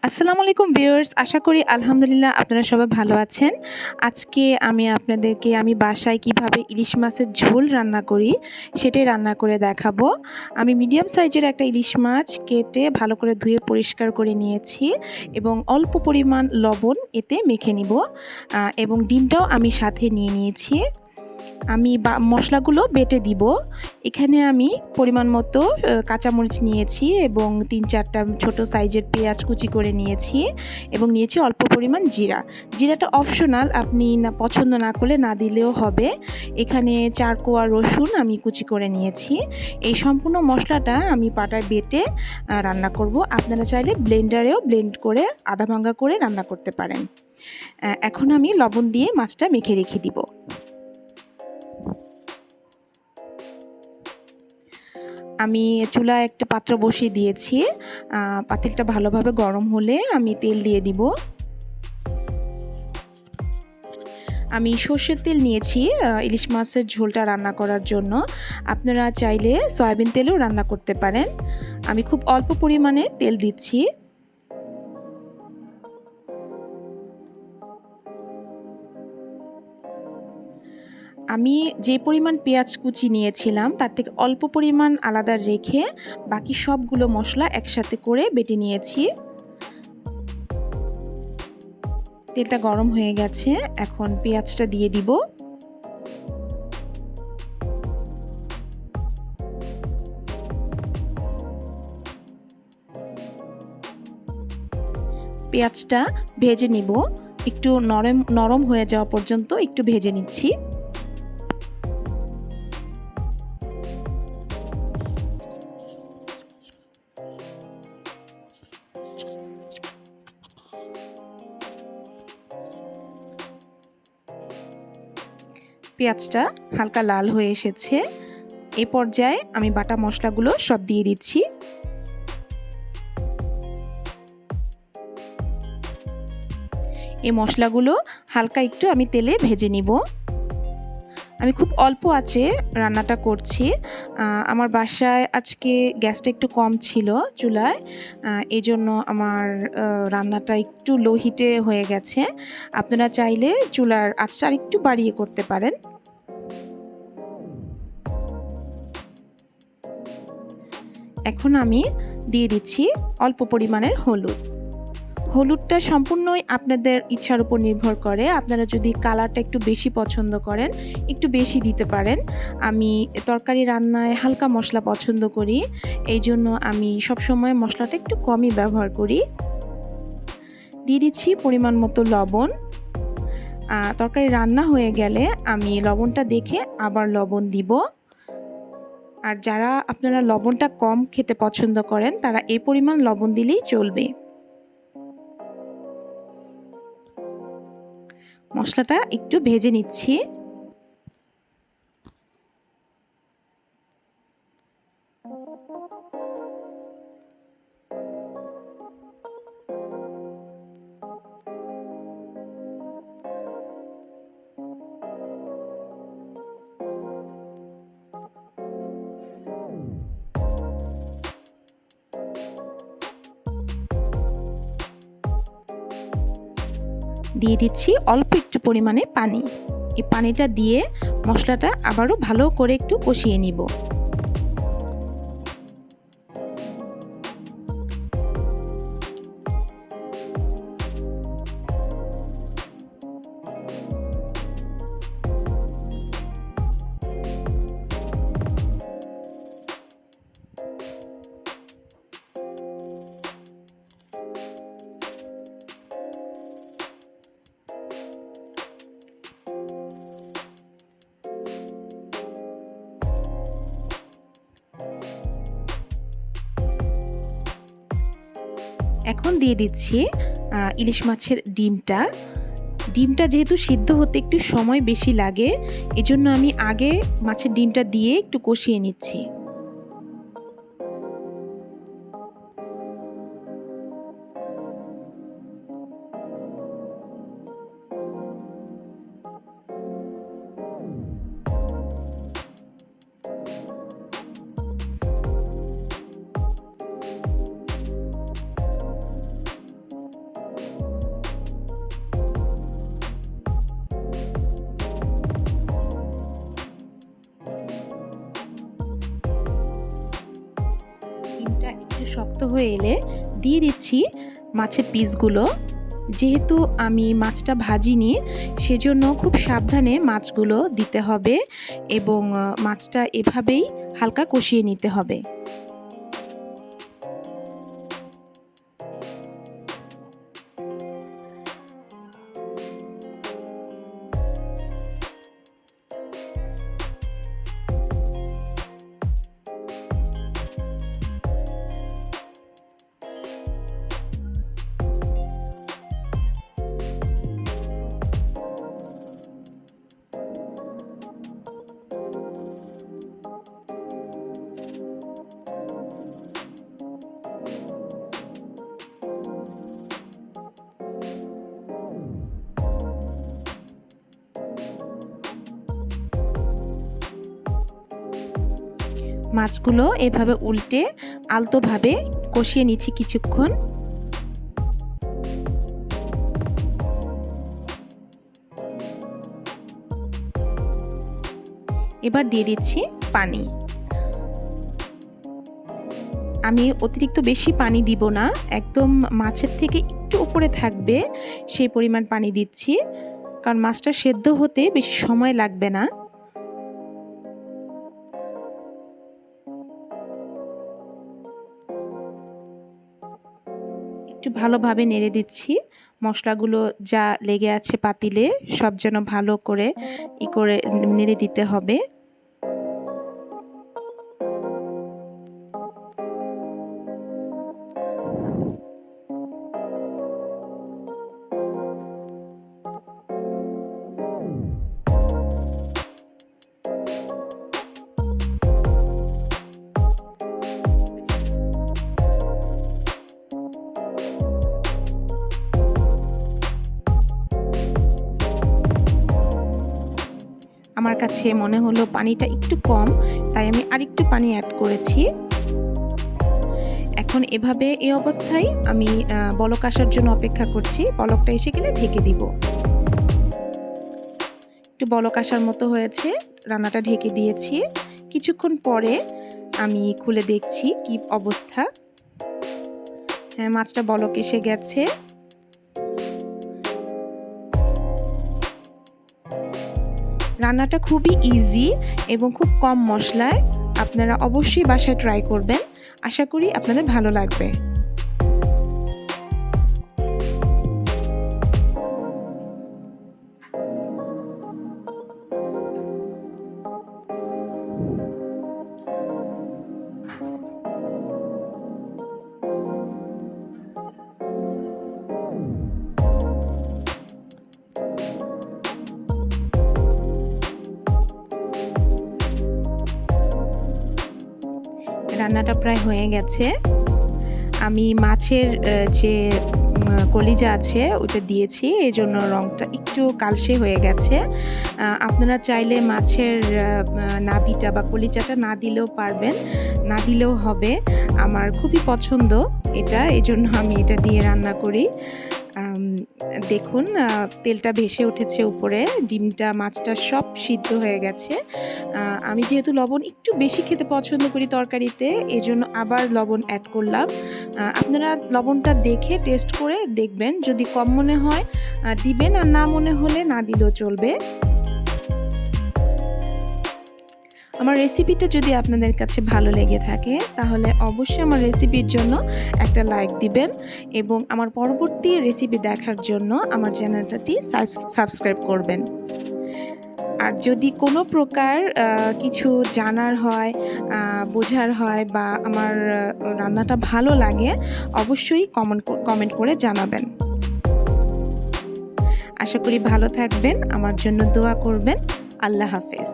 আসসালামু আলাইকুম ভিউয়ার্স, আশা করি আলহামদুলিল্লাহ আপনারা সবাই ভালো আছেন। আজকে আমি বাসায় কিভাবে ইলিশ মাছের ঝোল রান্না করি সেটাই রান্না করে দেখাবো। আমি মিডিয়াম সাইজের একটা ইলিশ মাছ কেটে ভালো করে ধুয়ে পরিষ্কার করে নিয়েছি এবং অল্প পরিমাণ লবণ এতে মেখে নিব এবং ডিমটাও আমি সাথে নিয়ে নিয়েছি। আমি মশলাগুলো বেটে দিব। এখানে আমি পরিমাণ মতো কাঁচামরিচ নিয়েছি এবং ৩-৪টা ছোট সাইজের পেঁয়াজ কুচি করে নিয়েছি এবং নিয়েছি অল্প পরিমাণ জিরা। জিরাটা অপশনাল, আপনি পছন্দ না করলে না দিলেও হবে। এখানে ৪ কোয়া রসুন আমি কুচি করে নিয়েছি। এই সম্পূর্ণ মশলাটা আমি পাটায় বেটে রান্না করব। আপনারা চাইলে ব্লেন্ডারেও ব্লেন্ড করে আধা ভাঙা করে রান্না করতে পারেন। এখন আমি লবণ দিয়ে মাছটা মেখে রেখে দিব। আমি চুলায় একটা পাত্র বসিয়ে দিয়েছি। পাতিলটা ভালোভাবে গরম হলে আমি তেল দিয়ে দিব। আমি সর্ষের তেল নিয়েছি ইলিশ মাছের ঝোলটা রান্না করার জন্য। আপনারা চাইলে সয়াবিন তেলেও রান্না করতে পারেন। আমি খুব অল্প পরিমাণে তেল দিচ্ছি। আমি যে পরিমাণ পেঁয়াজ কুচি নিয়েছিলাম তার থেকে অল্প পরিমাণ আলাদা রেখে বাকি সবগুলো মশলা একসাথে করে বেটে নিয়েছি। তেলটা গরম হয়ে গেছে, এখন পেঁয়াজটা দিয়ে দিব। পেঁয়াজটা ভেজে নিব, একটু নরম হয়ে যাওয়া পর্যন্ত একটু ভেজে নিচ্ছি। পেঁয়াজটা হালকা লাল হয়ে এসেছে। এই পর্যায়ে আমি বাটা মশলাগুলো সব দিয়ে দিচ্ছি। এই মশলাগুলো হালকা একটু আমি তেলে ভেজে নিব। আমি খুব অল্প আঁচে রান্নাটা করছি। আমার বাসায় আজকে গ্যাসটা একটু কম ছিল চুলায়, এই জন্য আমার রান্নাটা একটু লো হিটে হয়ে গেছে। আপনারা চাইলে চুলার আঁচটা আরেকটু বাড়িয়ে করতে পারেন। এখন আমি দিয়ে দিচ্ছি অল্প পরিমাণের হলুদ। হলুদটা সম্পূর্ণই আপনাদের ইচ্ছার উপর নির্ভর করে। আপনারা যদি কালারটা একটু বেশি পছন্দ করেন একটু বেশি দিতে পারেন। আমি তরকারি রান্নায় হালকা মশলা পছন্দ করি, এই জন্য আমি সবসময় মশলাটা একটু কমই ব্যবহার করি। দিয়ে দিচ্ছি পরিমাণ মতো লবণ। তরকারি রান্না হয়ে গেলে আমি লবণটা দেখে আবার লবণ দিব। আর যারা আপনারা লবণটা কম খেতে পছন্দ করেন তারা এই পরিমাণ লবণ দিলেই চলবে। মশলাটা একটু ভেজে নিচ্ছি। দিয়ে দিচ্ছি অল্প একটু পরিমাণে পানি। এই পানিটা দিয়ে মশলাটা আবারও ভালো করে একটু কষিয়ে নিব। এখন দিয়ে দিচ্ছি ইলিশ মাছের ডিমটা। ডিমটা যেহেতু সিদ্ধ হতে একটু সময় বেশি লাগে, এজন্য আমি আগে মাছের ডিমটা দিয়ে একটু কষিয়ে নিচ্ছি। হয়ে এলে দিয়ে দিচ্ছি মাছের পিসগুলো। যেহেতু আমি মাছটা ভাজিনি, সেজন্য খুব সাবধানে মাছগুলো দিতে হবে এবং মাছটা এভাবেই হালকা কষিয়ে নিতে হবে। মাছগুলো এভাবে উল্টে আলতোভাবে কষিয়ে নিচ্ছি কিছুক্ষণ। এবার দিয়ে দিচ্ছি পানি। আমি অতিরিক্ত বেশি পানি দিব না, একদম মাছের থেকে একটু উপরে থাকবে সেই পরিমাণ পানি দিচ্ছি, কারণ মাছটা সেদ্ধ হতে বেশি সময় লাগবে না। একটু ভালোভাবে নেড়ে দিচ্ছি, মশলাগুলো যা লেগে আছে পাতিলে সব যেন ভালো করে নেড়ে দিতে হবে। আমার কাছে মনে হলো পানিটা একটু কম, তাই আমি আরেকটু পানি অ্যাড করেছি। এখন এভাবে এই অবস্থায় আমি বলক আসার জন্য অপেক্ষা করছি। বলকটা এসে গেলে ঢেকে দিব। একটু বলক আসার মতো হয়েছে, রান্নাটা ঢেকে দিয়েছি। কিছুক্ষণ পরে আমি খুলে দেখছি কি অবস্থা। হ্যাঁ, মাছটা বলক এসে গেছে। রান্নাটা খুবই ইজি এবং খুব কম মশলায়। আপনারা অবশ্যই বাসায় ট্রাই করবেন, আশা করি আপনাদের ভালো লাগবে। রান্নাটা প্রায় হয়ে গেছে। আমি মাছের যে কলিজা আছে ওটা দিয়েছি, এই জন্য রঙটা একটু কালচে হয়ে গেছে। আপনারা চাইলে মাছের নাভিটা বা কলিজাটা না দিলেও পারবেন, না দিলেও হবে। আমার খুবই পছন্দ এটা, এই জন্য আমি এটা দিয়ে রান্না করি। দেখুন তেলটা ভেসে উঠেছে উপরে, ডিমটা মাছটা সব সিদ্ধ হয়ে গেছে। আমি যেহেতু লবণ একটু বেশি খেতে পছন্দ করি তরকারিতে, এজন্য আবার লবণ অ্যাড করলাম। আপনারা লবণটা দেখে টেস্ট করে দেখবেন, যদি কম মনে হয় দিবেন, আর না মনে হলে না দিলেও চলবে। আমার রেসিপিটা যদি আপনাদের কাছে ভালো লেগে থাকে তাহলে অবশ্যই আমার রেসিপির জন্য একটা লাইক দিবেন এবং আমার পরবর্তী রেসিপি দেখার জন্য আমার চ্যানেলটাটি সাবস্ক্রাইব করবেন। আর যদি কোনো প্রকার কিছু জানার হয়, বোঝার হয় বা আমার রান্নাটা ভালো লাগে, অবশ্যই কমেন্ট করে জানাবেন। আশা করি ভালো থাকবেন, আমার জন্য দোয়া করবেন। আল্লাহ হাফেজ।